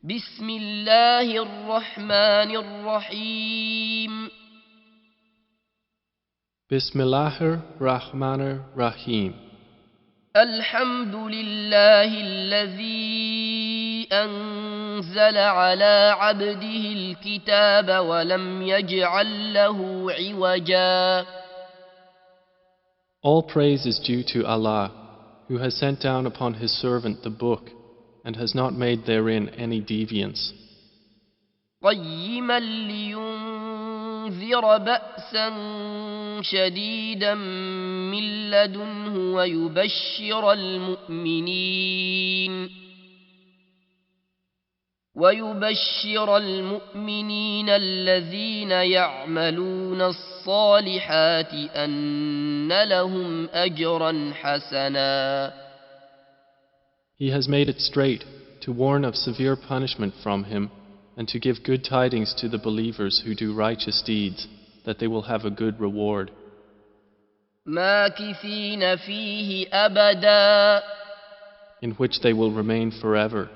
بسم الله الرحمن الرحيم Bismillahir Rahmanir Rahim. الحمد لله الذي أنزل على عبده الكتاب ولم يجعل له عوجا. All praise is due to Allah, who has sent down upon His servant the book, and has not made therein any deviance. قيما لينذر بأسا شديدا من لدنه ويبشر المؤمنين الذين يعملون الصالحات أن لهم أجرا حسنا. He has made it straight to warn of severe punishment from Him, and to give good tidings to the believers who do righteous deeds, that they will have a good reward. ماكثين فيه أبدا. In which they will remain forever.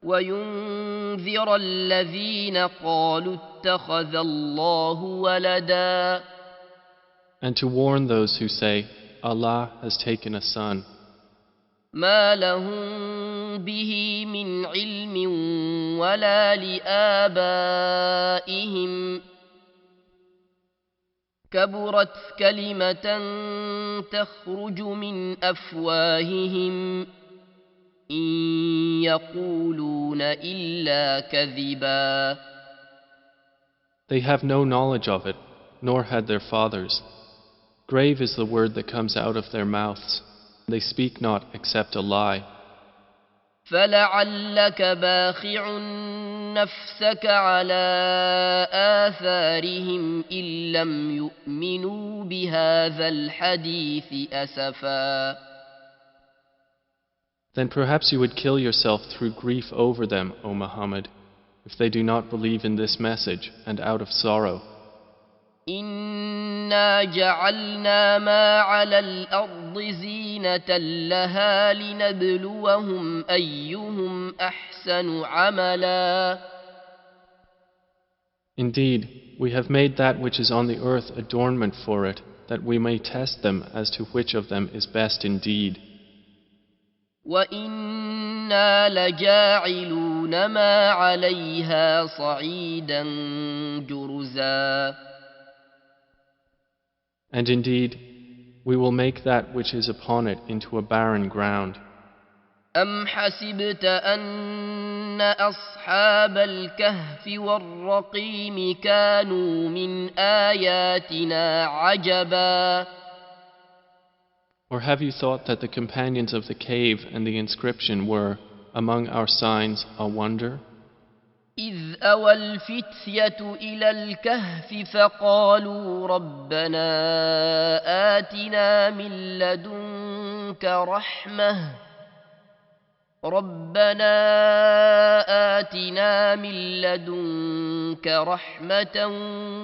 وينذر الذين قالوا اتخذ الله ولدا. And to warn those who say, Allah has taken a son. ما لهم به من علم ولا لآبائهم كبرت كلمة تخرج من أفواههم إن يقولون إلا كذبا. They have no knowledge of it, nor had their fathers. Grave is the word that comes out of their mouths. They speak not except a lie. فلعلك باخع نفسك على آثارهم إن لم يؤمنوا بهذا الحديث أسفا. Then perhaps you would kill yourself through grief over them, O Muhammad, if they do not believe in this message and out of sorrow. إنا جعلنا ما على الأرض زينة لها لنبلوهم أيهم أحسن عملا. Indeed, we have made that which is on the earth adornment for it, that we may test them as to which of them is best indeed. وإنا لجاعلون ما عليها صعيدا جرزا. And indeed, we will make that which is upon it into a barren ground. أم حسبت أن أصحاب الكهف والرقيم كانوا من آياتنا عجبا. Or have you thought that the companions of the cave and the inscription were, among our signs, a wonder? إذ أوى الفتية إلى الكهف فقالوا ربنا آتنا من لدنك رحمة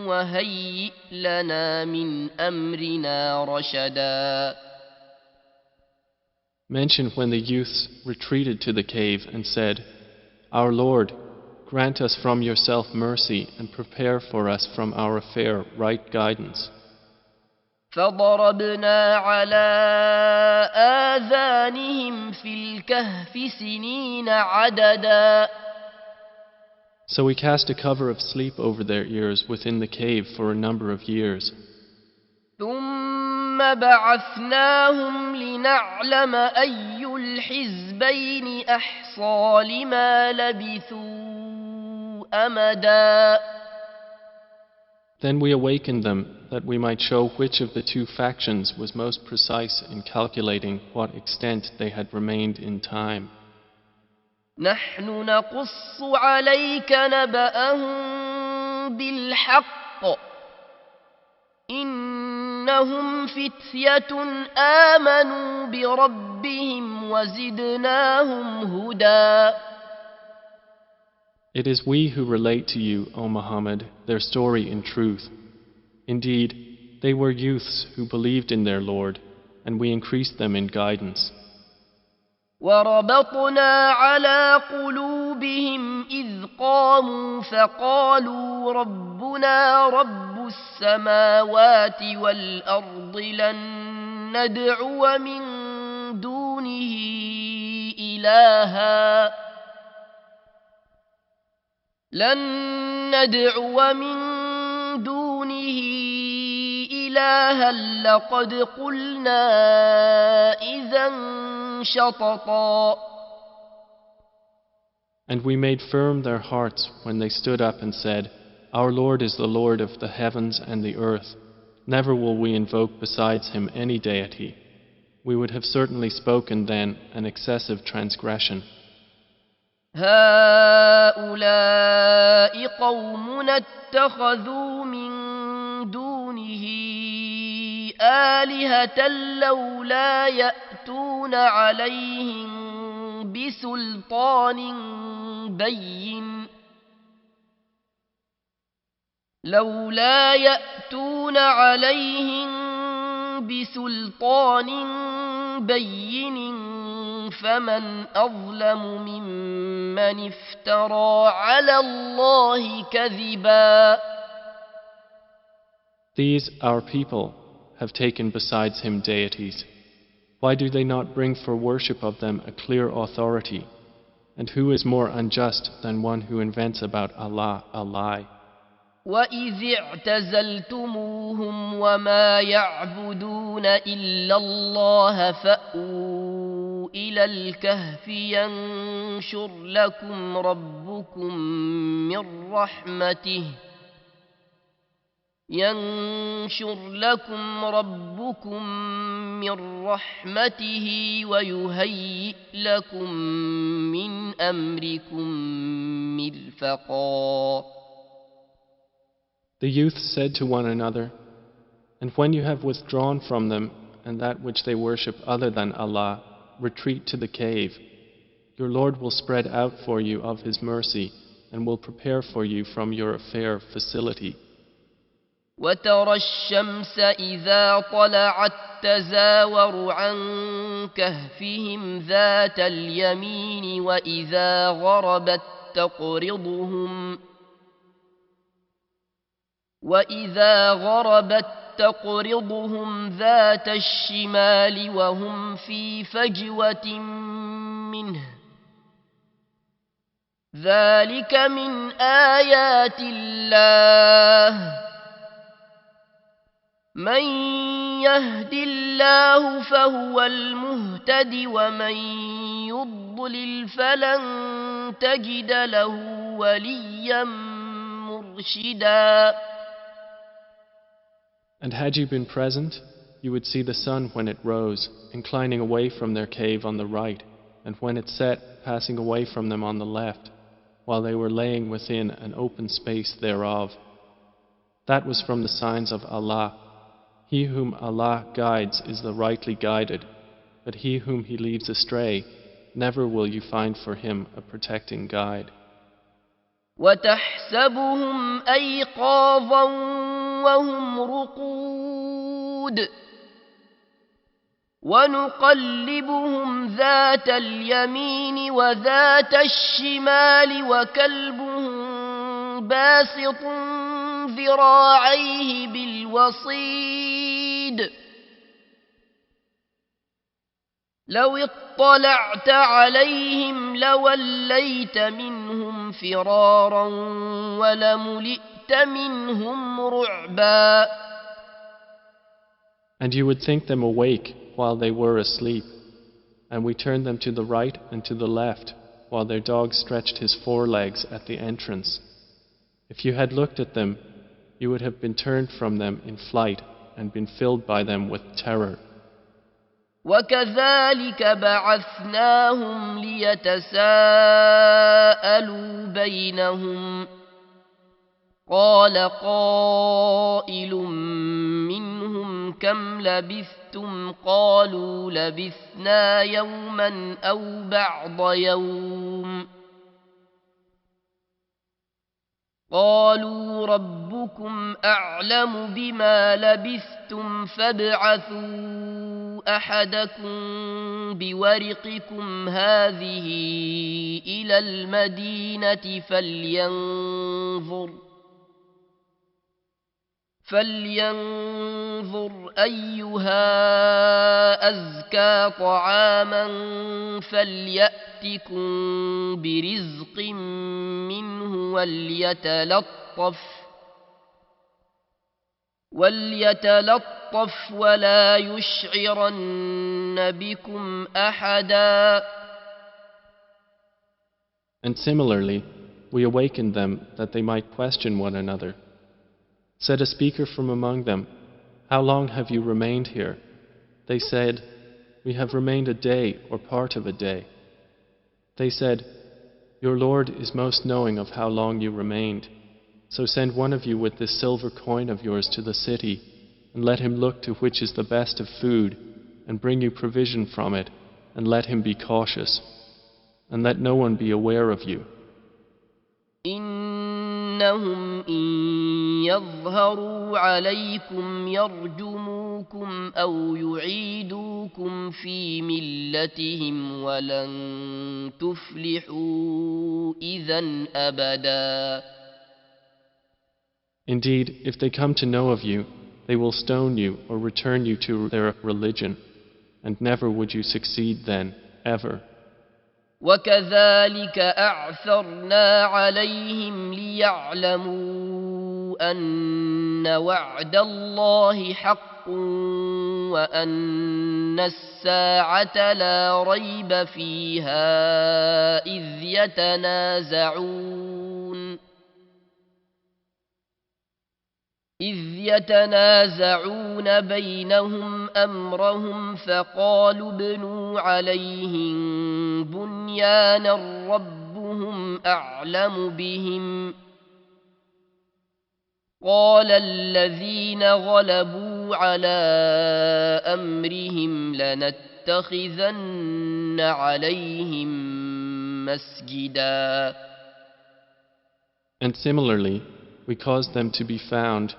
وهيئ لنا من أمرنا رشدا. Mention when the youths retreated to the cave and said, Our Lord, grant us from yourself mercy and prepare for us from our affair right guidance. فضربنا على آذانهم في الكهف سنين عددا. So we cast a cover of sleep over their ears within the cave for a number of years. ثم بعثناهم لنعلم أي الحزبين أحصى لما لبثوا أمدا. Then we awakened them that we might show which of the two factions was most precise in calculating what extent they had remained in time. نحن نقص عليك نبأهم بالحق إنهم فتية آمنوا بربهم وزدناهم هدى. It is we who relate to you, O Muhammad, their story in truth. Indeed, they were youths who believed in their Lord, and we increased them in guidance. وربطنا على قلوبهم استقاموا فقالوا ربنا رب السماوات والأرض ندعو من دونه إلها لن ندعو من دونه إلها لقد قلنا إذا شططا. And we made firm their hearts when they stood up and said, Our Lord is the Lord of the heavens and the earth. Never will we invoke besides him any deity. We would have certainly spoken then an excessive transgression. هؤلاء قومنا اتخذوا من دونه آلهة لولا يأتون عليهم بسلطان بين فمن أظلم ممن افترى على الله كذبا. These, our people, have taken besides him deities. Why do they not bring for worship of them a clear authority? And who is more unjust than one who invents about Allah a lie? وَإِذِ اعْتَزَلْتُمُوهُمْ وَمَا يَعْبُدُونَ إِلَّا اللَّهَ فَأْوُوا إِلَى الْكَهْفِ يَنشُرْ لَكُمْ ربكم من رحمته ويهيئ لكم من أمركم مرفقا. The youth said to one another, And when you have withdrawn from them and that which they worship other than Allah, retreat to the cave. Your Lord will spread out for you of His mercy and will prepare for you from your affair facility. وترى الشمس إذا طلعت تزاور عن كهفهم ذات اليمين وإذا غربت تقرضهم ذات الشمال وهم في فجوة منه ذلك من آيات الله من يهد الله فهو المهتد ومن يضلل فلن تجد له وليا مرشدا. And had you been present, you would see the sun when it rose, inclining away from their cave on the right, and when it set, passing away from them on the left, while they were laying within an open space thereof. That was from the signs of Allah. He whom Allah guides is the rightly guided, but he whom He leaves astray, never will you find for him a protecting guide. وَتَحْسَبُهُمْ أَيْقَاظًا وَهُمْ رُقُودٌ وَنُقَلِّبُهُمْ ذَاتَ الْيَمِينِ وَذَاتَ الشِّمَالِ وَكَلْبُهُمْ بَاسِطٌ ذِرَاعَيْهِ بِالْوَصِيدِ لو اطلعت عليهم لوليت منهم فرارا ولملئت منهم رعبا. And you would think them awake while they were asleep, and we turned them to the right and to the left, while their dog stretched his forelegs at the entrance. If you had looked at them, you would have been turned from them in flight and been filled by them with terror. وَكَذَلِكَ بَعَثْنَاهُمْ لِيَتَسَاءَلُوا بَيْنَهُمْ قَالَ قَائِلٌ مِّنْهُمْ كَمْ لَبِثْتُمْ قَالُوا لَبِثْنَا يَوْمًا أَوْ بَعْضَ يَوْمٍ قالوا ربكم أعلم بما لبثتم فابعثوا أحدكم بورقكم هذه إلى المدينة فلينظر أيها أزكى طعاما فليأتكم برزق منه وليتلطف ولا يشعرن بكم أحدا. And similarly, we awakened them that they might question one another. Said a speaker from among them, "How long have you remained here?" They said, "We have remained a day or part of a day." They said, "Your Lord is most knowing of how long you remained. So send one of you with this silver coin of yours to the city, and let him look to which is the best of food, and bring you provision from it, and let him be cautious, and let no one be aware of you." إنهم إن يظهروا عليكم يرجموكم أو يعيدوكم في ملتهم ولن تفلحوا إذن أبدا. Indeed, if they come to know of you, they will stone you or return you to their religion, and never would you succeed then, ever. وكذلك أعثرنا عليهم ليعلموا أن وعد الله حق وأن الساعة لا ريب فيها إذ يتنازعون بينهم أمرهم فقالوا ابنوا عليهم بنيانا ربهم أعلم بهم قال الذين غلبوا على أمرهم لنتخذن عليهم مسجدا. And similarly, we caused them to be found,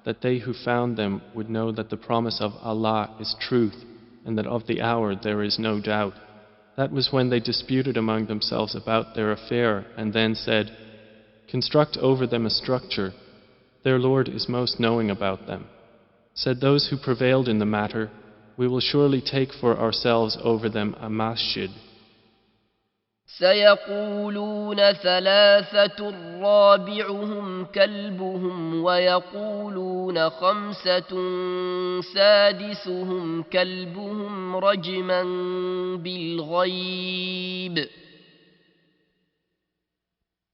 that they who found them would know that the promise of Allah is truth, and that of the hour there is no doubt. That was when they disputed among themselves about their affair, and then said, "Construct over them a structure. Their Lord is most knowing about them." Said those who prevailed in the matter, "We will surely take for ourselves over them a masjid." سيقولون ثلاثة رابعهم كلبهم ويقولون خمسة سادسهم كلبهم رجما بالغيب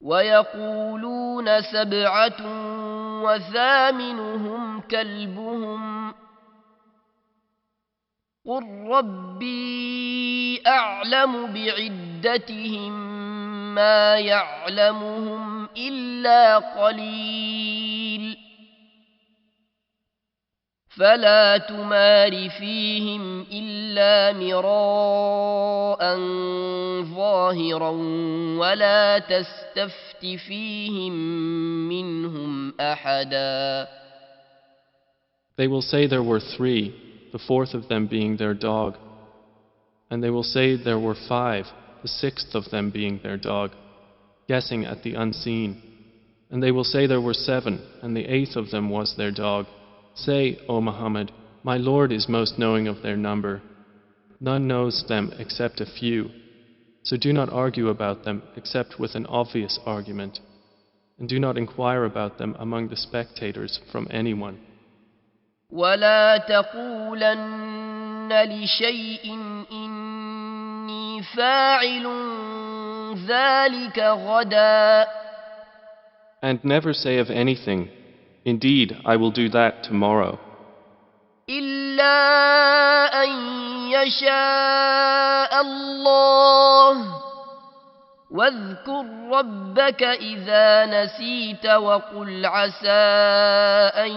ويقولون سبعة وثامنهم كلبهم قل ربي أعلم بعدتهم ما يعلمهم إلا قليل فلا تمار فيهم إلا مراء ظاهرا ولا تستفت فيهم منهم أحدا. They will say there were 3, the 4th of them being their dog. And they will say there were 5, the 6th of them being their dog, guessing at the unseen. And they will say there were 7, and the 8th of them was their dog. Say, O Muhammad, my Lord is most knowing of their number. None knows them except a few. So do not argue about them except with an obvious argument. And do not inquire about them among the spectators from anyone. ولا تقولن لشيء إني فاعل ذلك غدا. And never say of anything, "Indeed, I will do that tomorrow." إلا أن يشاء الله واذكر ربك إذا نسيت وقل عسى أن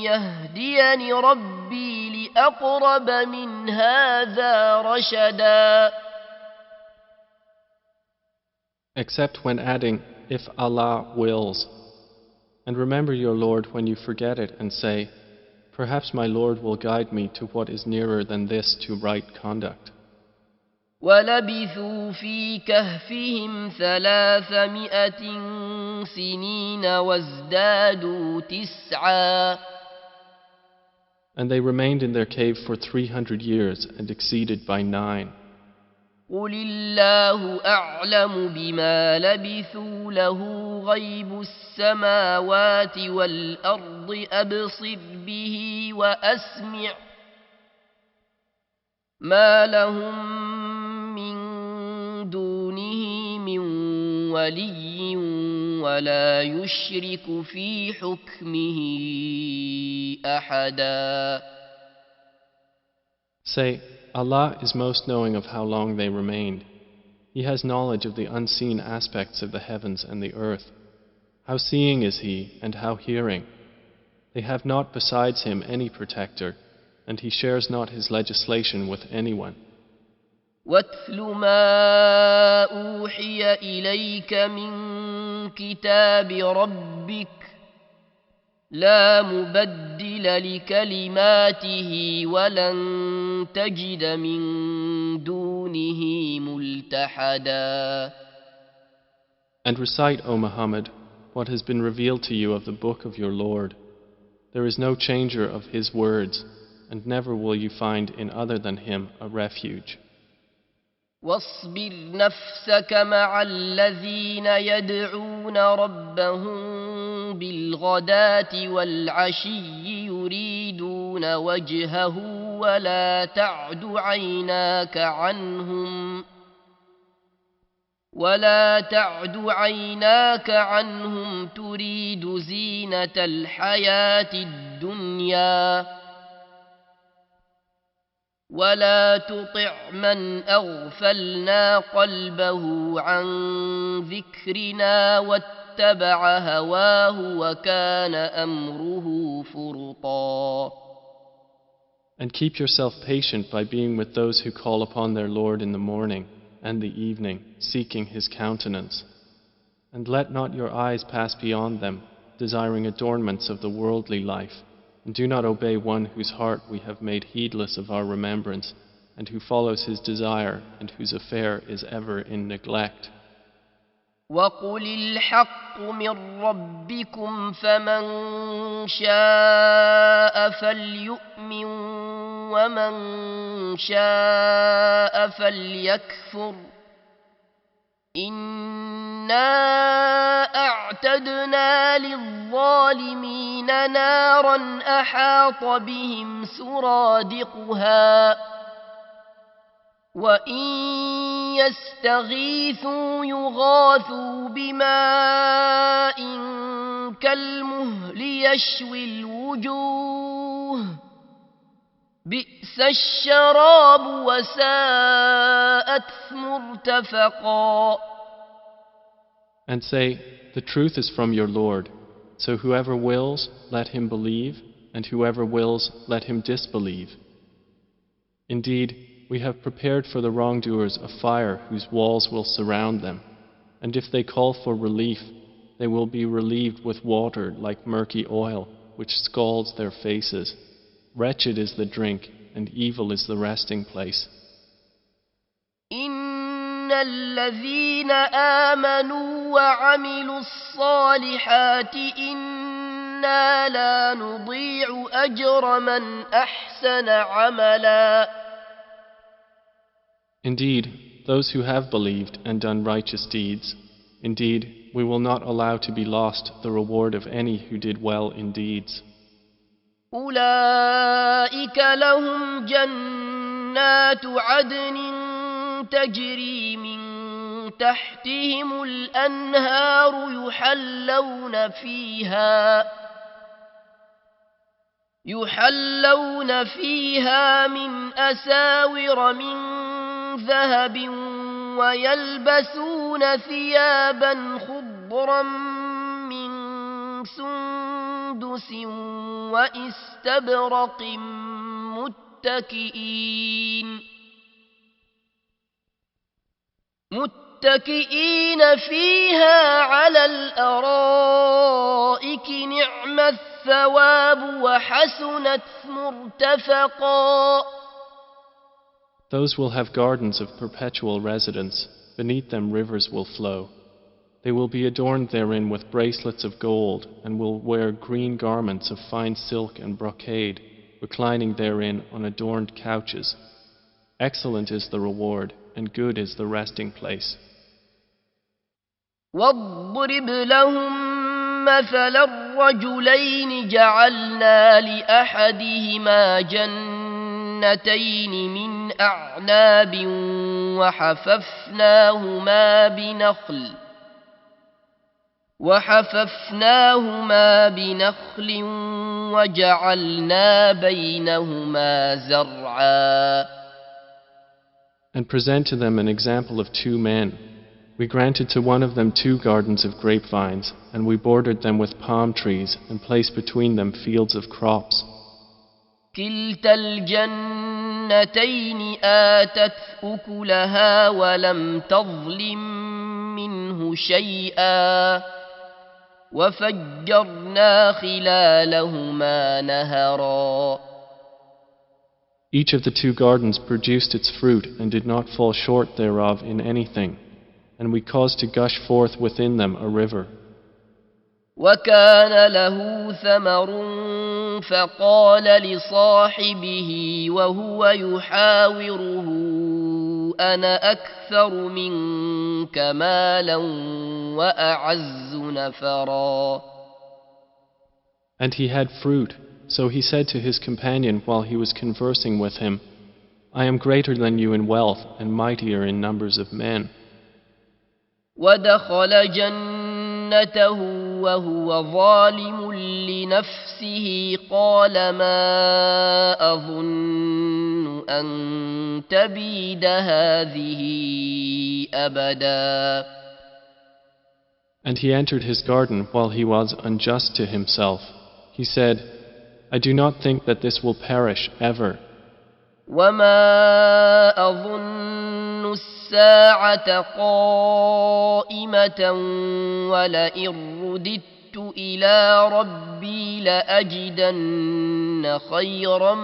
يهديني ربي لأقرب من هذا رشدا. Except when adding, "If Allah wills." And remember your Lord when you forget it and say, Perhaps my Lord will guide me to what is nearer than this to right conduct. ولبثوا في كهفهم 300 سنين وازدادوا 9. And they remained in their cave for 300 years and exceeded by 9. قل الله أعلم بما لبثوا له غيب السماوات والأرض أبصر به وأسمع ما لهم من دونه من ولي ولا يشرك في حكمه أحدا. Say, Allah is most knowing of how long they remained. He has knowledge of the unseen aspects of the heavens and the earth. How seeing is He and how hearing. They have not besides Him any protector, and He shares not His legislation with anyone. واتل ما أوحي إليك من كتاب ربك لا مبدل لكلماته ولن تجد من دونه ملتحدا. And recite, O Muhammad, what has been revealed to you of the book of your Lord. There is no changer of His words, and never will you find in other than Him a refuge. واصبر نفسك مع الذين يدعون ربهم بالغداة والعشي يريدون وجهه ولا تعد عيناك عنهم تريد زينة الحياة الدنيا ولا تطع من أغفلنا قلبه عن ذكرنا واتبع هواه وكان أمره فرطا. And keep yourself patient by being with those who call upon their Lord in the morning and the evening, seeking His countenance. And let not your eyes pass beyond them, desiring adornments of the worldly life. And do not obey one whose heart we have made heedless of our remembrance, and who follows his desire, and whose affair is ever in neglect. وَقُلِ الْحَقُّ مِنْ رَبِّكُمْ فَمَنْ شَاءَ فَلْيُؤْمِنْ وَمَنْ شَاءَ فَلْيَكْفُرْ إِنَّا أَعْتَدْنَا لِلظَّالِمِينَ نَارًا أَحَاطَ بِهِمْ سُرَادِقُهَا وَإِنْ يَسْتَغِيثُوا يُغَاثُوا بِمَاءٍ كَالْمُهْلِ يَشْوِي الْوُجُوهَ بِئْسَ الشَّرَابُ وَسَاءَتْ مُرْتَفَقًا. And say, the truth is from your Lord, so whoever wills, let him believe, and whoever wills, let him disbelieve. Indeed, we have prepared for the wrongdoers a fire whose walls will surround them, and if they call for relief, they will be relieved with water like murky oil, which scalds their faces. Wretched is the drink, and evil is the resting place. إِنَّ الَّذِينَ آمَنُوا وَعَمِلُوا الصَّالِحَاتِ إِنَّا لَا نُضِيعُ أَجْرَ مَنْ أَحْسَنَ عَمَلًا. Indeed, those who have believed and done righteous deeds, indeed, we will not allow to be lost the reward of any who did well in deeds. أولئك لهم جنات عدن تجري من تحتهم الأنهار يحلون فيها من أساور من ذهب ويلبسون ثيابا خضرا من سندس وإستبرق متكئين فيها على الأرائك نعم الثواب وحسنت مرتفقا. Those will have gardens of perpetual residence. Beneath them rivers will flow. They will be adorned therein with bracelets of gold, and will wear green garments of fine silk and brocade, reclining therein on adorned couches. Excellent is the reward, and good is the resting place. واضرب لهم مثل الرجلين جعلنا لأحدهما جنتين من أعناب وحففناهما بنخل وجعلنا بينهما زرعا. And present to them an example of two men. We granted to one of them 2 gardens of grapevines, and we bordered them with palm trees, and placed between them fields of crops. كلتا الجنتين آتت أكلها ولم تظلم منه شيئا وفجرنا خلالهما نهرا. Each of the 2 gardens produced its fruit and did not fall short thereof in anything, and we caused to gush forth within them a river. وكان له ثمر فقال لصاحبه وهو يحاوره أنا أكثر منك مالا وأعز نفرا. And he had fruit, so he said to his companion while he was conversing with him, I am greater than you in wealth and mightier in numbers of men. ودخل جنته وهو ظالم لنفسه قال ما أظن أن تبيد هذه أبدا. And he entered his garden while he was unjust to himself. He said, I do not think that this will perish ever. وما أظن الساعة قائمة ولئن رددت إلى ربي لأجدن خيرا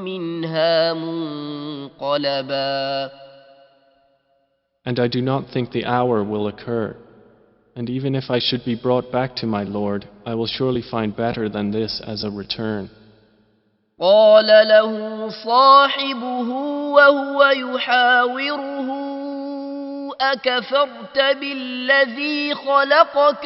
منها منقلبا. And I do not think the hour will occur. And even if I should be brought back to my Lord, I will surely find better than this as a return. قال له صاحبه وهو يحاوره أكفرت بالذي خلقك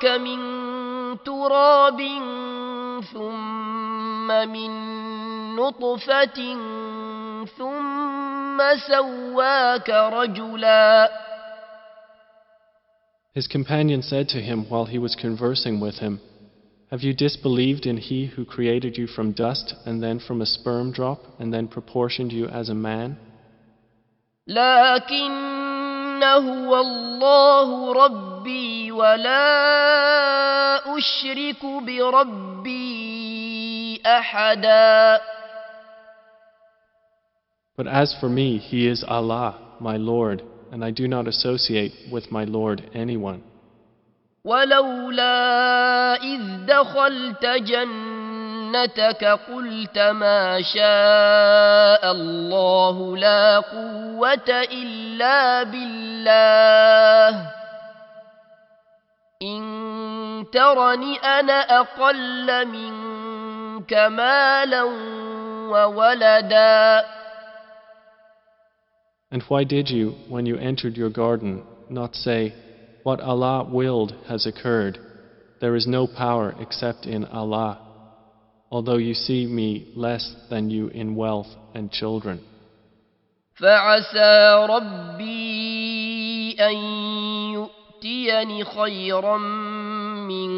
من تراب ثم من نطفة ثم سواك رجلا. His companion said to him while he was conversing with him, Have you disbelieved in He who created you from dust and then from a sperm drop and then proportioned you as a man? لكن هو الله ربي ولا أشرك بربي أحدا. But as for me, He is Allah, my Lord, and I do not associate with my Lord anyone. ولولا إذ دخلت جنتك قلت ما شاء الله لا قوة إلا بالله إن ترني أنا أقل منك مالا وولدا. And why did you, when you entered your garden, not say, What Allah willed has occurred. There is no power except in Allah, although you see me less than you in wealth and children. فعسى ربي أن يؤتيني خيرا من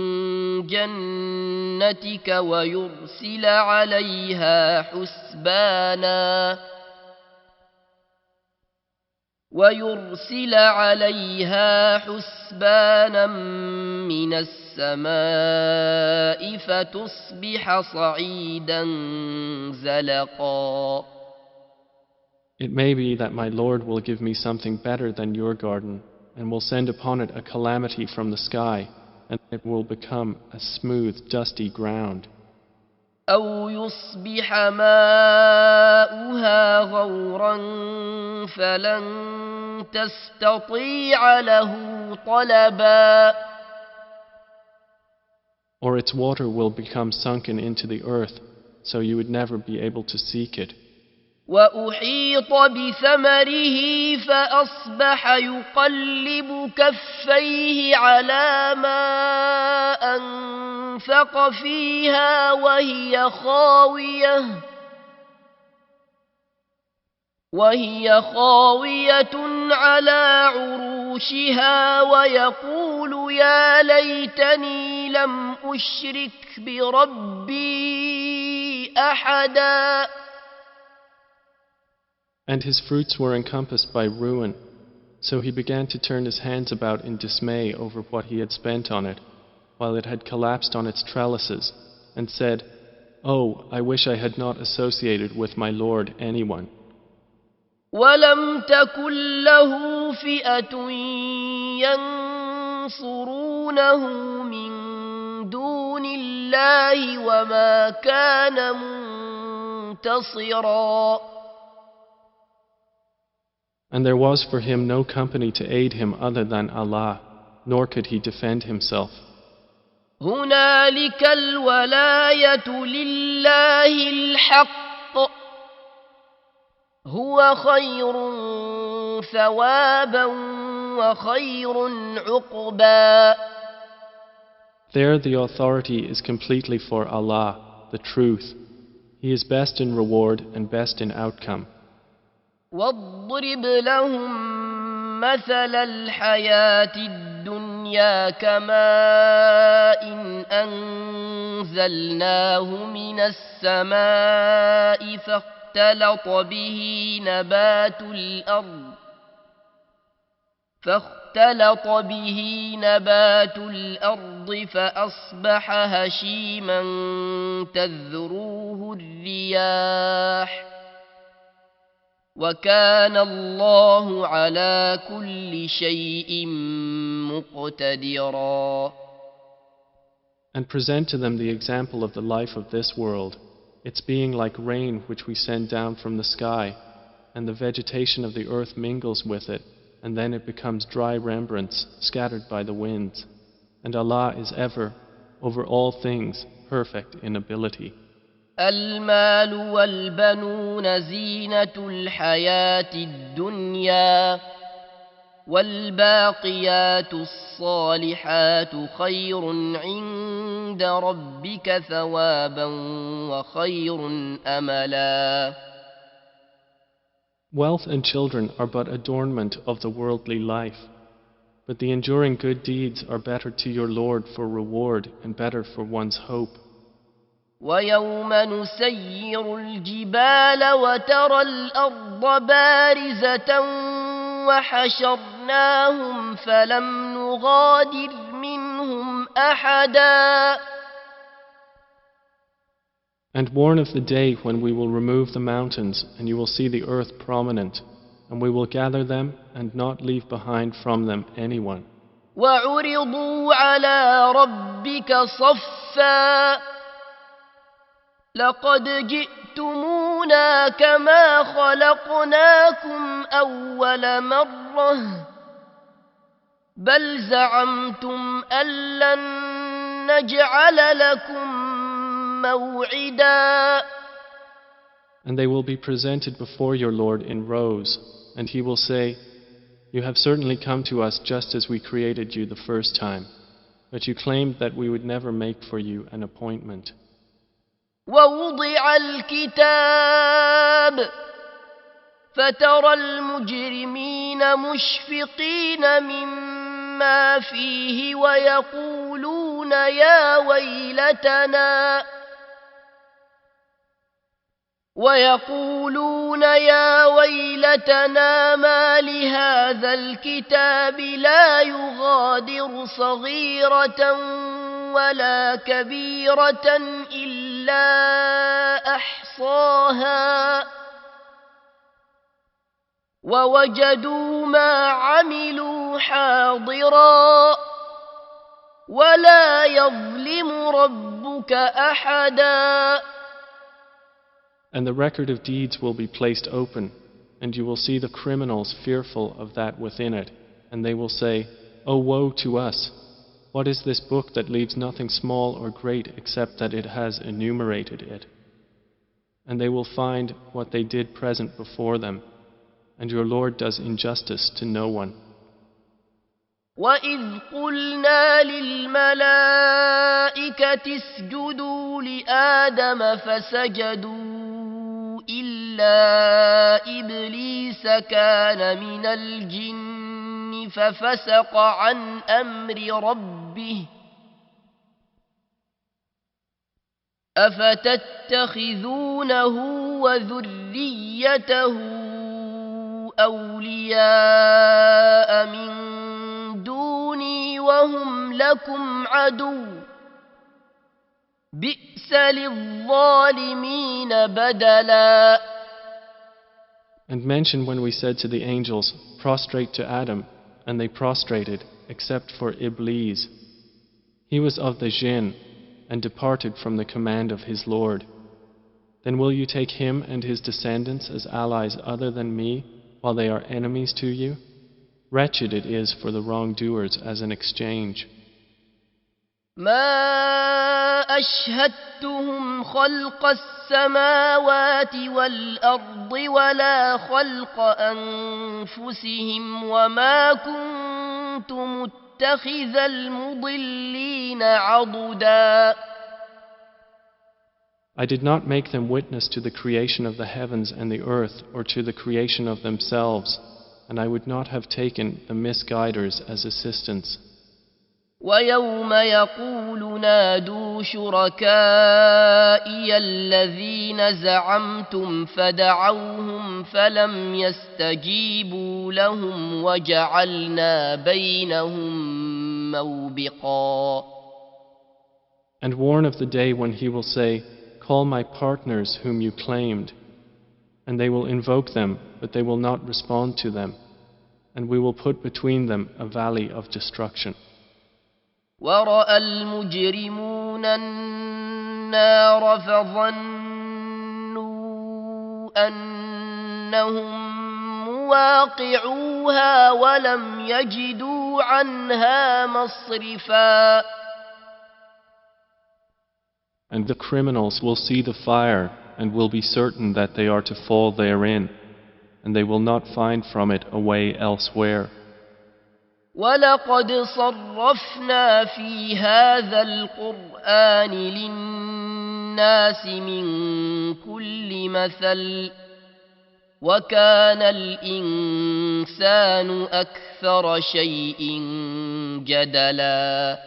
جنتك ويرسل عليها حسبانا من السماء فتصبح صعيدا زلقا. It may be that my Lord will give me something better than your garden, and will send upon it a calamity from the sky, and it will become a smooth, dusty ground. أو يصبح ماؤها غورا فلن تستطيع له طلبا. Or its water will become sunken into the earth, so you would never be able to seek it. وأحيط بثمره فأصبح يقلب كفيه على ما أنفق فيها وهي خاوية على عروشها ويقول يا ليتني لم أشرك بربي أحدا. And his fruits were encompassed by ruin, so he began to turn his hands about in dismay over what he had spent on it, while it had collapsed on its trellises, and said, "Oh, I wish I had not associated with my Lord anyone." ولم تكن له فئة ينصرونه من دون الله وما كان منتصرا. And there was for him no company to aid him other than Allah, nor could he defend himself. هنالك الولاية لله الحق هو خير ثوابا وخير عقبا. There the authority is completely for Allah, the truth. He is best in reward and best in outcome. واضرب لهم مثل الحياة الدنيا كماء أنزلناه من السماء فاختلط به نبات الأرض فأصبح هشيما تذروه الرياح وكان الله على كل شيء مقتدرا. And present to them the example of the life of this world, its being like rain which we send down from the sky, and the vegetation of the earth mingles with it, and then it becomes dry rembrance scattered by the winds. And Allah is ever, over all things, perfect in ability. المال والبنون زينة الحياة الدنيا والباقيات الصالحات خير عند ربك ثوابا وخير أملا. Wealth and children are but adornment of the worldly life, but the enduring good deeds are better to your Lord for reward and better for one's hope. ويوم نسير الجبال وترى الأرض بارزة وحشرناهم فلم نغادر منهم أحدا. And warn of the day when we will remove the mountains and you will see the earth prominent, and we will gather them and not leave behind from them anyone. وعرضوا على ربك صفا لقد جئتمونا كما خلقناكم أول مرة بل زعمتم أن لن نجعل لكم موعدا. And they will be presented before your Lord in rows, and he will say, "You have certainly come to us just as we created you the first time, but you claimed that we would never make for you an appointment." ووضع الكتاب فترى المجرمين مشفقين مما فيه ويقولون يا ويلتنا ما لهذا الكتاب لا يغادر صغيرة ولا كبيرة إلا إلا أحصاها. ووجدوا ما عملوا حاضرا ولا يظلم ربك أحدا. And the record of deeds will be placed open, and you will see the criminals fearful of that within it, and they will say, "O woe to us! What is this book that leaves nothing small or great except that it has enumerated it?" And they will find what they did present before them, and your Lord does injustice to no one. وَإِذْ قُلْنَا لِلْمَلَائِكَةِ اسْجُدُوا لِآدَمَ فَسَجَدُوا إِلَّا إِبْلِيسَ كَانَ مِنَ الْجِنِّ فَفَسَقَ عَنْ أَمْرِ رَبِّهِ أَفَتَتَّخِذُونَهُ وَذُرِّيَّتَهُ أَوْلِيَاءَ مِن دوني وهم لكم عدو بئس للظالمين بدلا. And mention when we said to the angels, "Prostrate to Adam," and they prostrated, except for Iblis. He was of the jinn, and departed from the command of his Lord. Then will you take him and his descendants as allies other than me, while they are enemies to you? Wretched it is for the wrongdoers as an exchange. ما أشهدتهم خلق السماوات والأرض ولا خلق أنفسهم وما كنت متخذ المضلين عضدا. I did not make them witness to the creation of the heavens and the earth or to the creation of themselves, and I would not have taken the misguiders as assistants. وَيَوْمَ يَقُولُ نَادُوا شُرَكَائِيَ الَّذِينَ زَعَمْتُمْ فَدَعَوْهُمْ فَلَمْ يَسْتَجِيبُوا لَهُمْ وَجَعَلْنَا بَيْنَهُمْ مَوْبِقًا. And warn of the day when he will say, "Call my partners whom you claimed," and they will invoke them, but they will not respond to them, and we will put between them a valley of destruction. وَرَأَى الْمُجْرِمُونَ النَّارَ فَظَنُّوا أَنَّهُمْ مُوَاقِعُوهَا وَلَمْ يَجِدُوا عَنْهَا مَصْرِفًا. And the criminals will see the fire and will be certain that they are to fall therein, and they will not find from it a way elsewhere. وَلَقَدْ صَرَّفْنَا فِي هَذَا الْقُرْآنِ لِلنَّاسِ مِنْ كُلِّ مَثَلٍ وَكَانَ الْإِنسَانُ أَكْثَرَ شَيْءٍ جَدَلًا.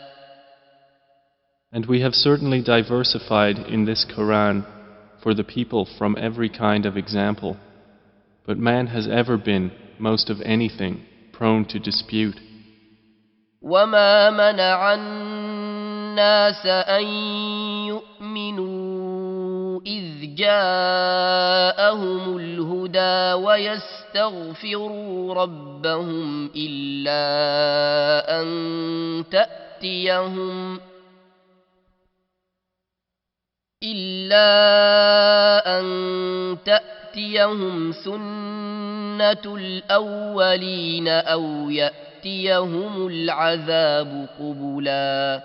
And we have certainly diversified in this Quran for the people from every kind of example, but man has ever been, most of anything, prone to dispute. وَمَا مَنَعَ النَّاسَ أَن يُؤْمِنُوا إِذْ جَاءَهُمُ الْهُدَى وَيَسْتَغْفِرُوا رَبَّهُمْ إِلَّا أَن تَأْتِيَهُمْ سُنَّةُ الْأَوَّلِينَ أَوْ يَأْتِيَهُمُ الْعَذَابُ قُبُلًا.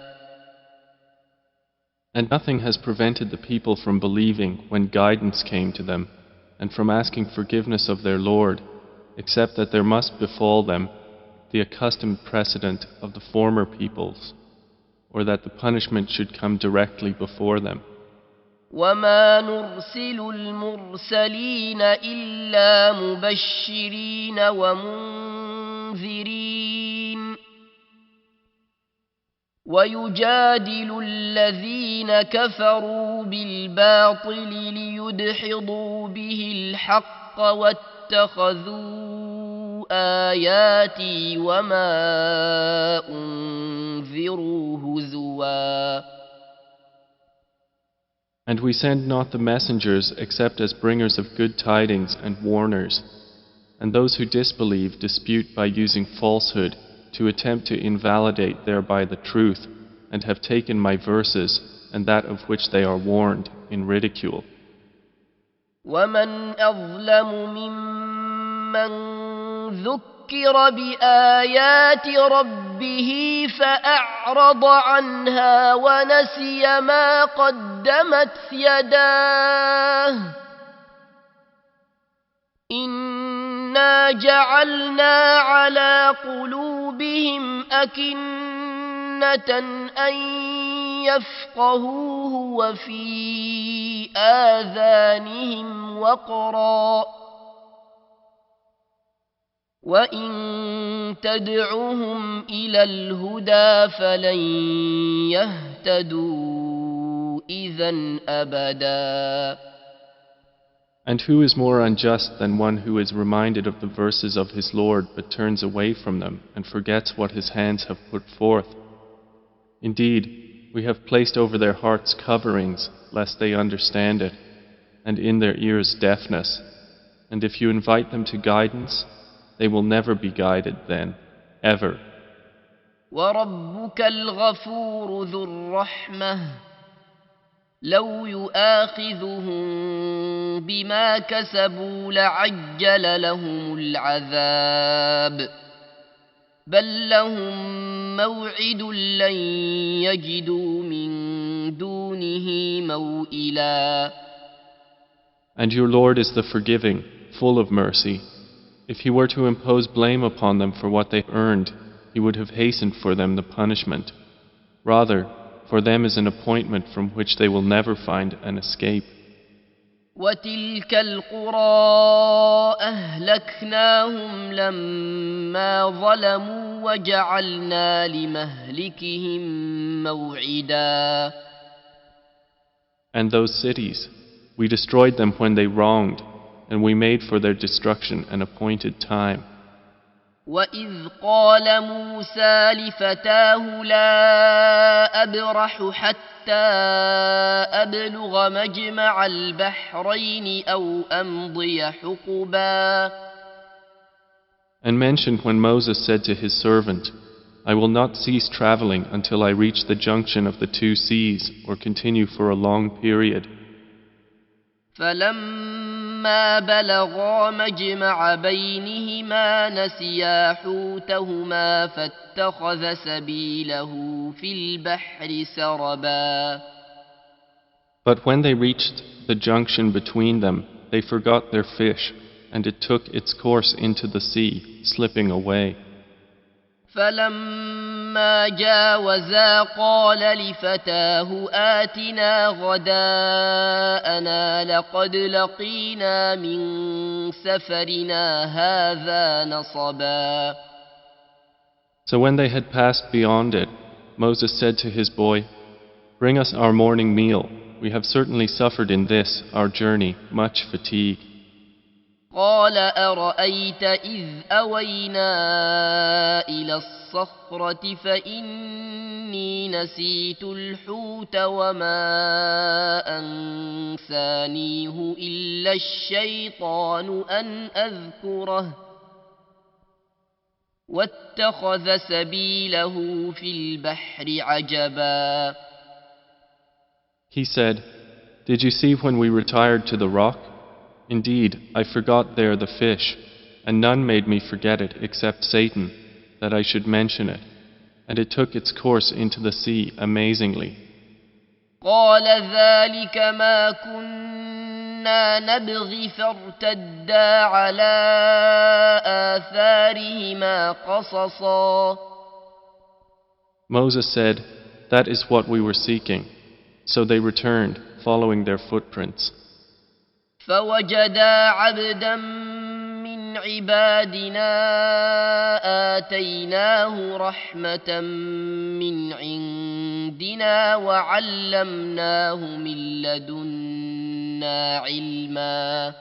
And nothing has prevented the people from believing when guidance came to them, and from asking forgiveness of their Lord, except that there must befall them the accustomed precedent of the former peoples, or that the punishment should come directly before them. وَمَا نُرْسِلُ الْمُرْسَلِينَ إِلَّا مُبَشِّرِينَ وَمُنذِرِينَ وَيُجَادِلُ الَّذِينَ كَفَرُوا بِالْبَاطِلِ لِيُدْحِضُوا بِهِ الْحَقَّ وَاتَّخَذُوا آيَاتِي وَمَا أُنذِرُوا هُزُوًا. And we send not the messengers except as bringers of good tidings and warners, And those who disbelieve dispute by using falsehood to attempt to invalidate thereby the truth, and have taken my verses and that of which they are warned in ridicule. ومن أظلم ممن ذكر بآيات ربه فأعرض عنها ونسي ما قدمت يداه إنا جعلنا على قلوبهم أكنة أن يفقهوه وفي آذانهم وقرا وإن تدعهم إلى الهدى فلن يهتدوا إذن أبدا. And who is more unjust than one who is reminded of the verses of his Lord but turns away from them and forgets what his hands have put forth? Indeed, we have placed over their hearts coverings, lest they understand it, and in their ears deafness. And if you invite them to guidance, they will never be guided then, ever. وَرَبُّكَ الْغَفُورُ ذُو الرَّحْمَةِ لو يؤاخذهم بما كسبوا لعجل لهم العذاب بل لهم موعد لن يجدوا من دونه موئلا. And your Lord is the forgiving, full of mercy. If he were to impose blame upon them for what they earned, he would have hastened for them the punishment. Rather, for them is an appointment from which they will never find an escape. وَتِلْكَ الْقُرَىٰ أَهْلَكْنَاهُمْ لَمَّا ظَلَمُوا وَجَعَلْنَا لِمَهْلِكِهِم مَّوْعِدًا. And those cities, we destroyed them when they wronged, and we made for their destruction an appointed time. وَإِذْ قَالَ مُوسَى لِفَتَاهُ لَا أَبْرَحُ حَتَّى أَبْلُغَ مَجْمَعَ الْبَحْرَيْنِ أَوْ أَمْضِيَ حُقُبًا. And mentioned when Moses said to his servant, I will not cease traveling until I reach the junction of the two seas or continue for a long period. فَلَمَّا بَلَغَا مَجْمَعَ بَيْنِهِمَا نَسِيَا حُوتَهُمَا فَاتَّخَذَ سَبِيلَهُ فِي الْبَحْرِ سَرَبًا. But when they reached the junction between them, they forgot their fish, and it took its course into the sea, slipping away. فَلَمَّا جَاوَزَا قَالَ لِفَتَاهُ آتِنَا غَدَاءَنَا لَقَدْ لَقِينَا مِنْ سَفَرِنَا هَذَا نَصَبًا. So when they had passed beyond it, Moses said to his boy, Bring us our morning meal. We have certainly suffered in this, our journey, much fatigue. قال أرأيت إذ أوينا إلى الصخرة فإني نسيت الحوت وما أنسانيه إلا الشيطان أن أذكره واتخذ سبيله في البحر عجبا. He said, Did you see when we retired to the rock? Indeed, I forgot there the fish, and none made me forget it except Satan, that I should mention it, and it took its course into the sea amazingly. قال ذلك ما كنا نبغي فارتدا على آثارهما قصصا. Moses said, That is what we were seeking. So they returned, following their footprints. فوجدا عبدا من عبادنا آتيناه رحمة من عندنا وعلمناه من لدنا علما.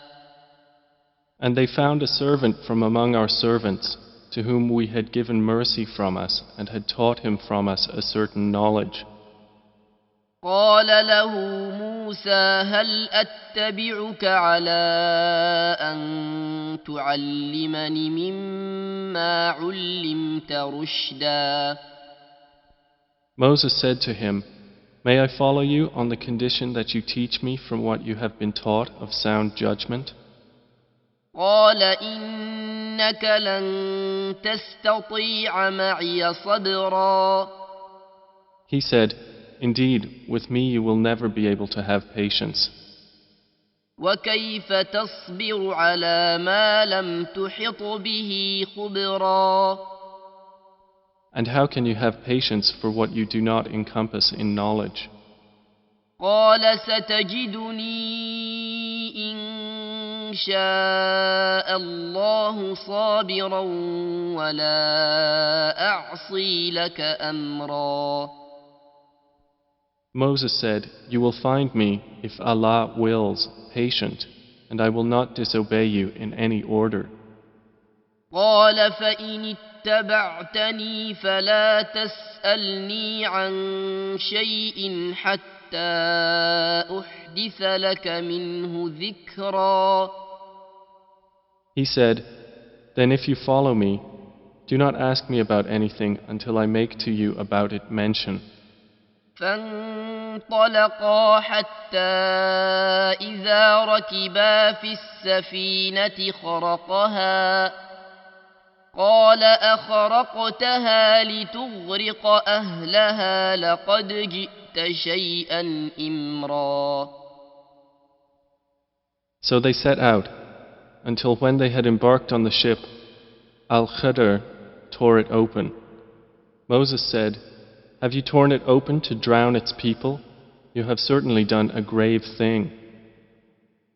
And they found a servant from among our servants, to whom we had given mercy from us and had taught him from us a certain knowledge. قال له موسى هل أتبعك على أن تعلمني مما علمت رشدا Moses said to him, "May I follow you on the condition that you teach me from what you have been taught of sound judgment?" قال إنك لن تستطيع معي صبرا He said, "Indeed, with me you will never be able to have patience. وكيف تصبر على ما لم تحط به خبرا And how can you have patience for what you do not encompass in knowledge?" قال ستجدني إن شاء الله صابرا ولا أعصي لك أمرا Moses said, "You will find me, if Allah wills, patient, and I will not disobey you in any order." قال فإن اتبعتني فلا تسألني عن شيء حتى أحدث لك منه ذكرا He said, "Then if you follow me, do not ask me about anything until I make to you about it mention." فانطلقا حتى إذا ركبا في السفينة خرقها قال أخرقتها لتغرق أهلها لقد جئت شيئا إمرا So they set out, until when they had embarked on the ship, Al-Khidr tore it open. Moses said, "Have you torn it open to drown its people? You have certainly done a grave thing."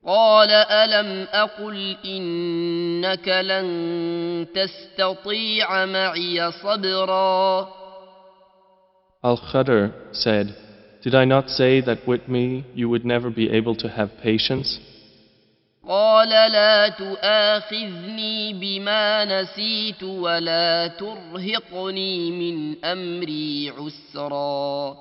قال ألم أقل إنك لن تستطيع معي صبرا Al-Khidr said, "Did I not say that with me you would never be able to have patience?" قال لا تؤاخذني بما نسيت ولا ترهقني من أمري عسرا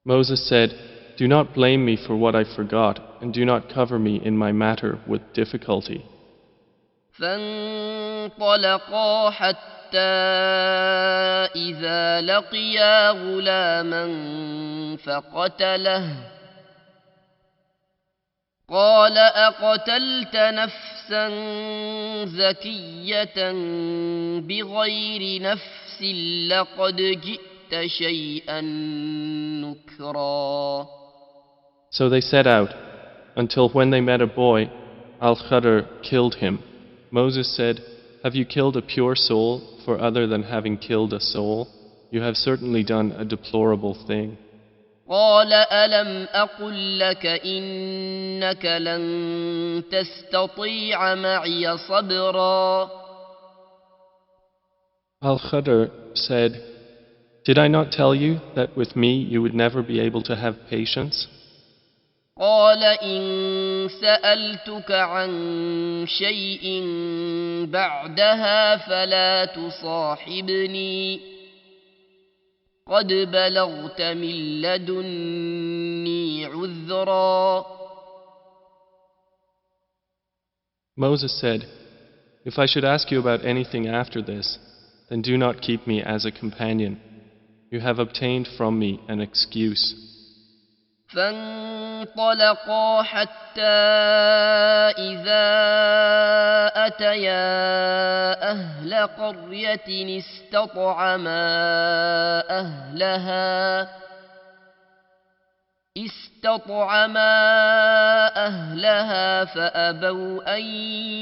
Moses said, "Do not blame me for what I forgot, and do not cover me in my matter with difficulty." فانطلقا حتى إذا لقيا غلاما فقتله قال أقتلت نفسا زكية بغير نفس لقد جئت شيئا نكرا So they set out, until when they met a boy, Al-Khidr killed him. Moses said, "Have you killed a pure soul for other than having killed a soul? You have certainly done a deplorable thing." قال ألم أقل لك إنك لن تستطيع معي صبرا Al-Khidr said, "Did I not tell you that with me you would never be able to have patience?" قال إن سألتك عن شيء بعدها فلا تصاحبني قد بلغت من لدني عذرا Moses said, "If I should ask you about anything after this, then do not keep me as a companion. You have obtained from me an excuse." فانطلقا حتى إذا أتيا أهل قرية استطعما أهلها فأبوا أن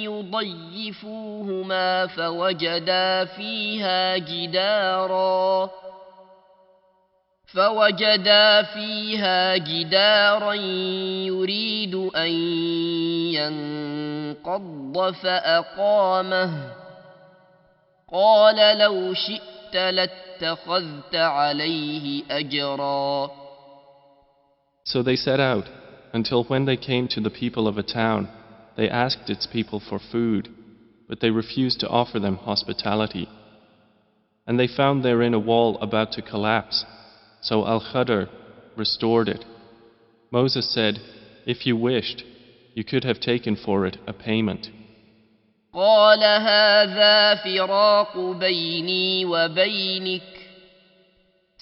يضيفوهما فوجدا فيها جدارا يريد أن ينقض فأقامه قال لو شئت لاتخذت عليه أجرا So they set out, until when they came to the people of a town, they asked its people for food, but they refused to offer them hospitality. And they found therein a wall about to collapse, So Al-Khadr restored it. Moses said, if you wished, you could have taken for it a payment. قال هذا فراق بيني وبينك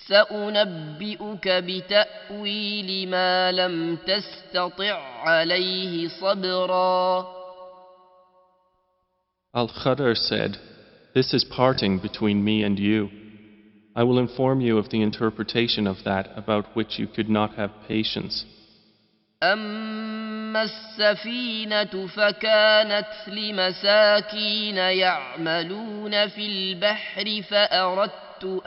سأنبئك بتأويل ما لم تستطع عليه صبرا. Al-Khadr said, this is parting between me and you. I will inform you of the interpretation of that about which you could not have patience. أما السفينة فكانت لمساكين يعملون في البحر فأردت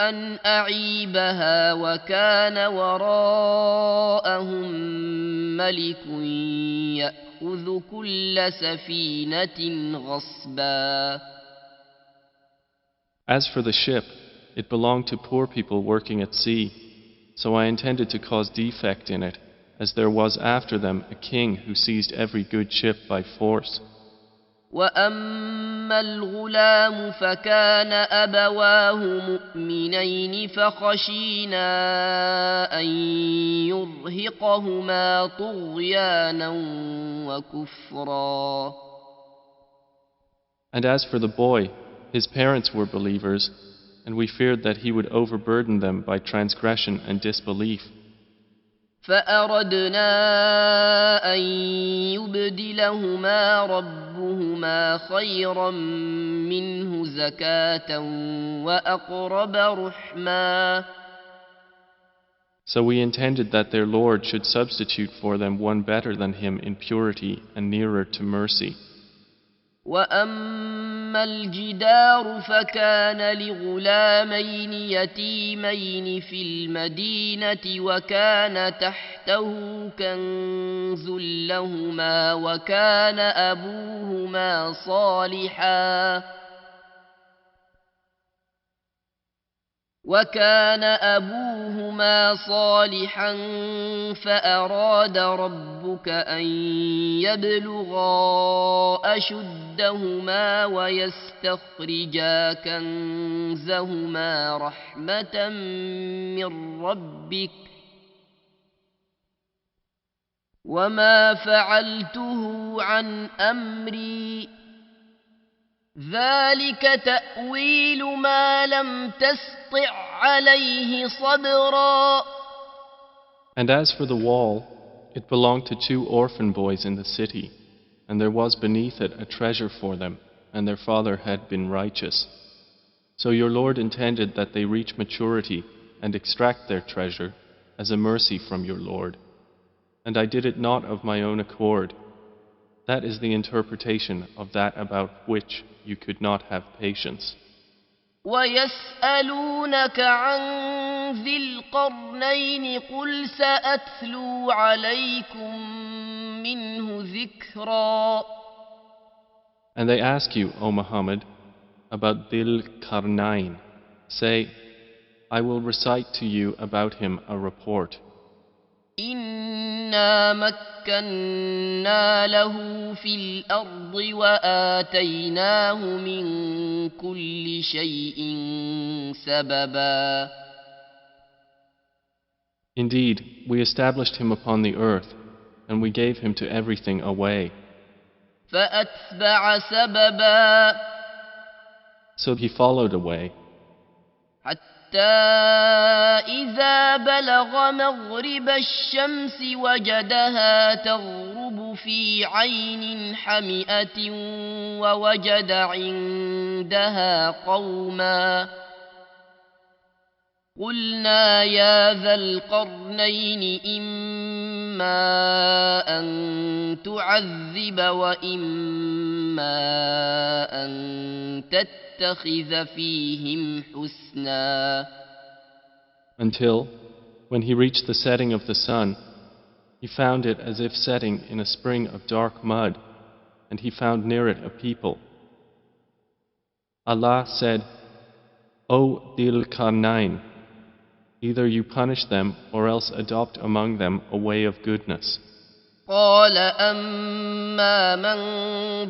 أن أعيبها وكان وراءهم ملك يأخذ كل سفينة غصبا. As for the ship, it belonged to poor people working at sea, so I intended to cause defect in it, as there was after them a king who seized every good ship by force. وأما الغلام فكان أبواه مؤمنين فخشينا أن يرهقهما طغيانا وكفرا. And as for the boy, his parents were believers, and we feared that he would overburden them by transgression and disbelief. فأردنا أن يبدلهما ربهما خيرا منه زكاة وأقرب رحما. So we intended that their Lord should substitute for them one better than him in purity and nearer to mercy. وأما الجدار فكان لغلامين يتيمين في المدينة وكان تحته كنز لهما وكان أبوهما صالحا فأراد ربك أن يبلغا أشدهما ويستخرجا كنزهما رحمة من ربك وما فعلته عن أمري ذلك تأويل ما لم تسطع عليه صبرا. And as for the wall, it belonged to 2 orphan boys in the city, and there was beneath it a treasure for them, and their father had been righteous. So your Lord intended that they reach maturity and extract their treasure as a mercy from your Lord. And I did it not of my own accord. That is the interpretation of that about which you could not have patience. ويسألونك عن ذي القرنين قل سأتلو عليكم منه ذكرا. And they ask you, O Muhammad, about Dhil Qarnayn. Say, I will recite to you about him a report. إنا مكنا له في الأرض وآتيناه من كل شيء سببا. Indeed, we established him upon the earth, and we gave him to everything a way. فأتبع سببا. So he followed a way. حتى إذا بلغ مغرب الشمس وجدها تغرب في عين حمئة ووجد عندها قوما قلنا يا ذا القرنين إما أن تعذب وإما أن تتخذ فيهم حسنا. Until, when he reached the setting of the sun, he found it as if setting in a spring of dark mud, and he found near it a people. Allah said, O Dhil Qarnayn, either you punish them or else adopt among them a way of goodness. قال أما من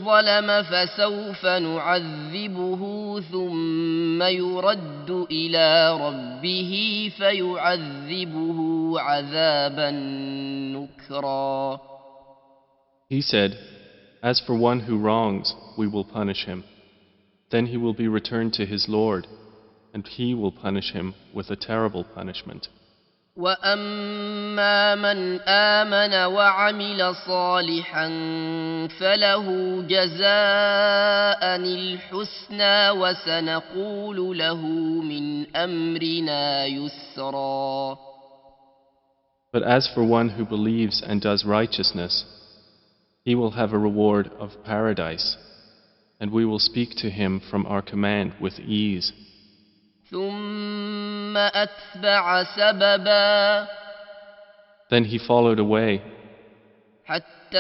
ظلم فسوف نعذبه ثم يرد إلى ربه فيعذبه عذابا نكرا. He said, As for one who wrongs, we will punish him. Then he will be returned to his Lord, and he will punish him with a terrible punishment. وأما من آمن وعمل صالحا فله جزاء الحسنى وسنقول له من أمرنا يسرا. But as for one who believes and does righteousness, he will have a reward of paradise, and we will speak to him from our command with ease. ثم أتبع سببا. Then he followed away, حتى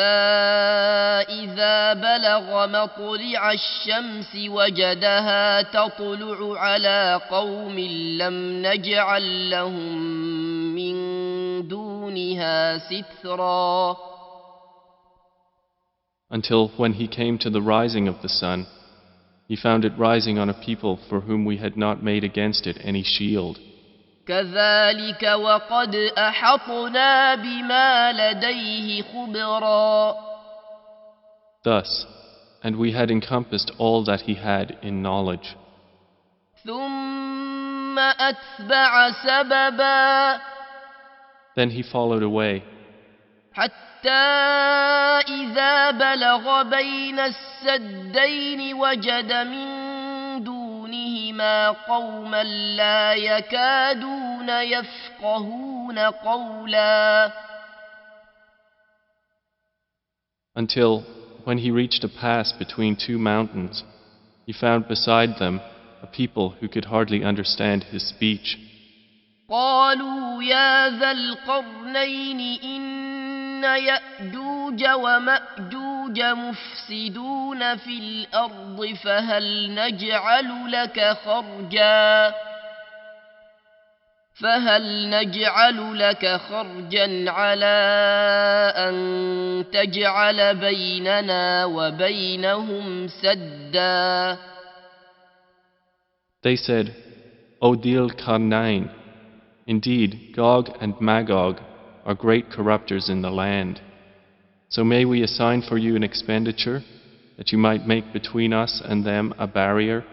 إذا بلغ مطلع الشمس وجدها تطلع على قوم لم نجعل لهم من دونها سترا. until when he came to the rising of the sun, he found it rising on a people for whom we had not made against it any shield. كذلك وقد أحطنا بما لديه خبرا. Thus, and we had encompassed all that he had in knowledge. ثم أتبع سببا. Then he followed away, حتى إذا بلغ بين السدين وجد من دونهما قوما لا يكادون يفقهون قولا. until when he reached a pass between two mountains, he found beside them a people who could hardly understand his speech. قالوا يا ذا القرنين إن يأجوج ومأجوج مفسدون في الأرض فهل نجعل لك خرجا على أن تجعل بيننا وبينهم سدا. They said, O Dhil Qarnayn, indeed Gog and Magog are great corruptors in the land. So may we assign for you an expenditure that you might make between us and them a barrier?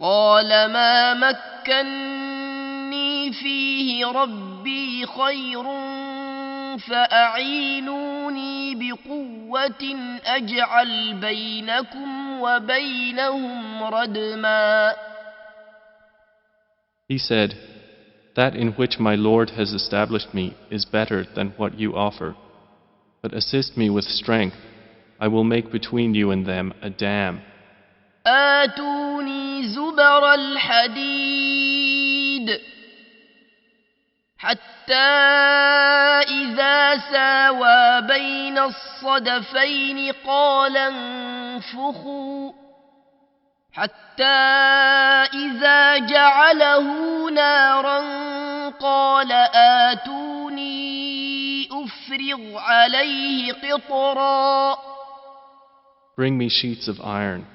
قال ما مكني فيه ربي خير فأعينوني بقوة أجعل بينكم وبينهم ردما. He said, That in which my Lord has established me is better than what you offer. But assist me with strength, I will make between you and them a dam. آتوني زبر الحديد حتى إذا ساوى بين الصدفين قال انفخوا حتى إذا جعله نارا قال آتوني أفرغ عليه قطرا. Bring me sheets of iron,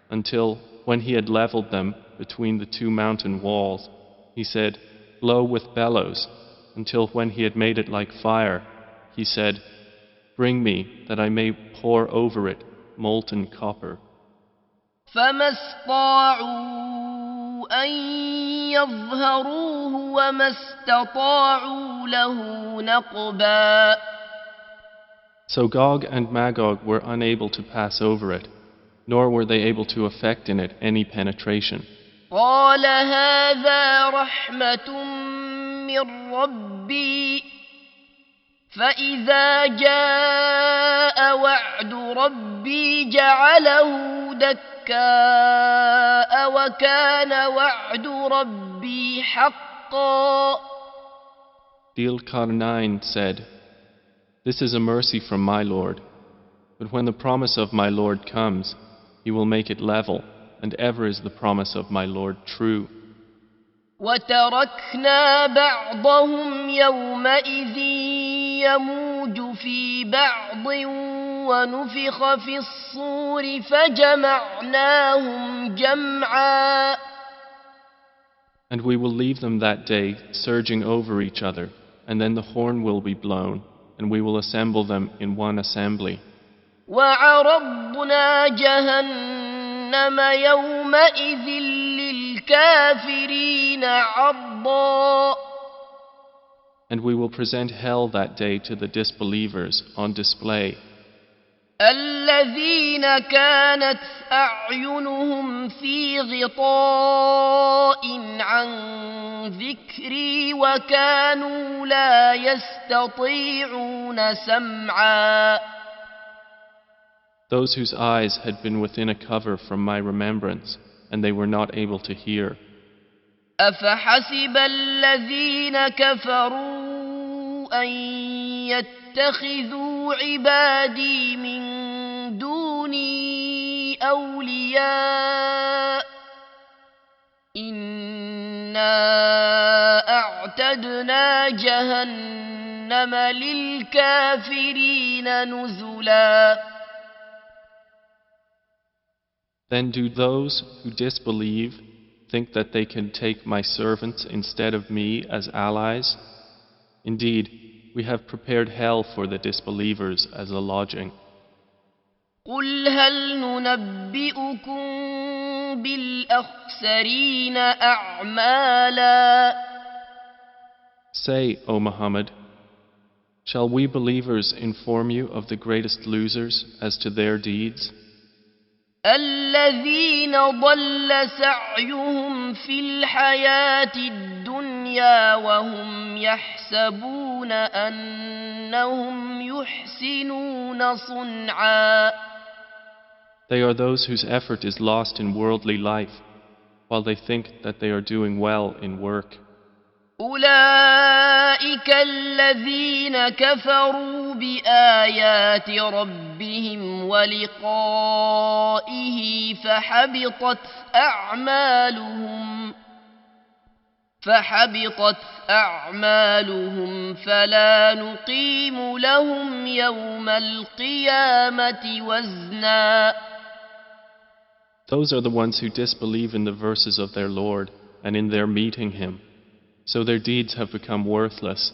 until when he had leveled them between the two mountain walls, he said, Blow with bellows, until when he had made it like fire, he said, Bring me that I may pour over it molten copper. فما استطاعوا أن يظهروه وما استطاعوا له نقبا. So Gog and Magog were unable to pass over it, nor were they able to effect in it any penetration. قال هذا رحمة من ربي فإذا جاء وعد ربي جعله دكاء وكان وعد ربي حقا. Dhil Qarnayn said, This is a mercy from my Lord, but when the promise of my Lord comes, He will make it level, and ever is the promise of my Lord true. وتركنا بعضهم يومئذ يموج في بعض ونفخ في الصور فجمعناهم جمعا. And we will leave them that day surging over each other, and then the horn will be blown, and we will assemble them in one assembly. وعرضنا جهنم يومئذ للكافرين عرضا. And we will present hell that day to the disbelievers on display. الذين كانت أعينهم في غطاء عن ذكري وكانوا لا يستطيعون سمعا. Those whose eyes had been within a cover from my remembrance, and they were not able to hear. أفحسب الذين كفروا أن يتخذوا عبادي من دوني أولياء إنا أعتدنا جهنم للكافرين نزلا. Then do those who disbelieve think that they can take my servants instead of me as allies? Indeed, we have prepared hell for the disbelievers as a lodging. قل هل ننبئكم بالأخسرين أعمالا. Say, O Muhammad, shall we believers inform you of the greatest losers as to their deeds? الذين ضل سعيهم في الحياة الدنيا وهم يحسبون أنهم يحسنون صنعا. They are those whose effort is lost in worldly life, while they think that they are doing well in work. أولئك الذين كفروا بآيات ربهم ولقائه فحبطت أعمالهم فلا نقيم لهم يوم القيامة وزنا. Those are the ones who disbelieve in the verses of their Lord and in their meeting Him. So their deeds have become worthless,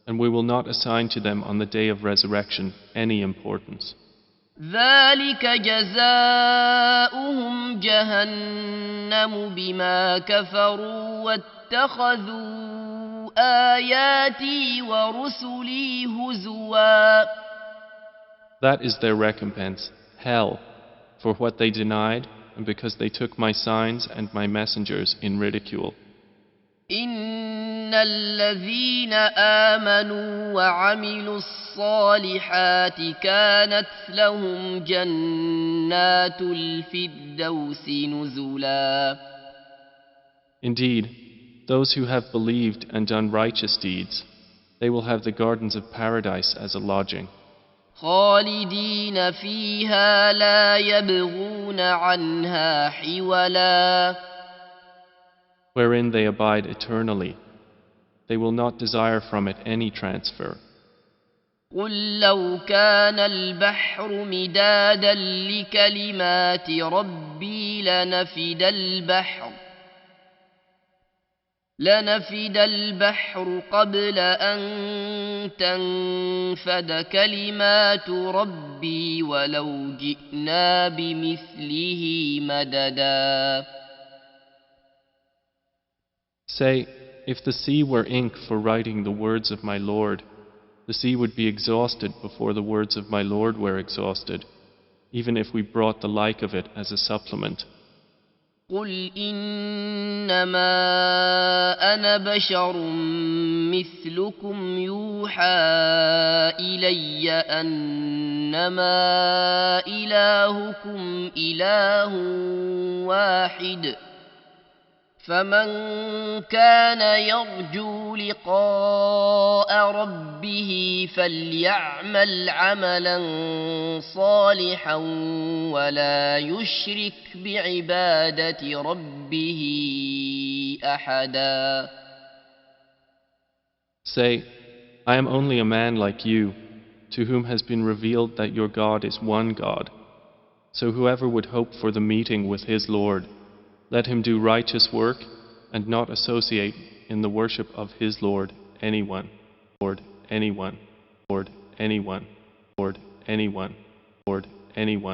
and we will not assign to them on the day of resurrection any importance. ذلك جزاؤهم جهنم بما كفروا واتخذوا آياتي ورسلي هزوا. That is their recompense, hell, for what they denied and because they took my signs and my messengers in ridicule. إن الذين آمنوا وعملوا الصالحات كانت لهم جنات الفردوس نزلا. Indeed, those who have believed and done righteous deeds, they will have the gardens of paradise as a lodging. خالدين فيها لا يبغون عنها حولا. Wherein they abide eternally. They will not desire from it any transfer. قل لو كان البحر مدادا لكلمات ربي لنفد البحر قبل أن تنفد كلمات ربي ولو جئنا بمثله مددا. Say, if the sea were ink for writing the words of my Lord, the sea would be exhausted before the words of my Lord were exhausted, even if we brought the like of it as a supplement. قل إنما أنا بشر مثلكم يوحى إلي أنما إلهكم إله واحد فمن كان يرجو لقاء ربه فليعمل عملا صالحا ولا يشرك بعبادة ربه أحدا. Say, I am only a man like you, to whom has been revealed that your God is one God. So whoever would hope for the meeting with his Lord, let him do righteous work and not associate in the worship of his Lord anyone, Lord anyone, Lord anyone, Lord anyone, Lord anyone.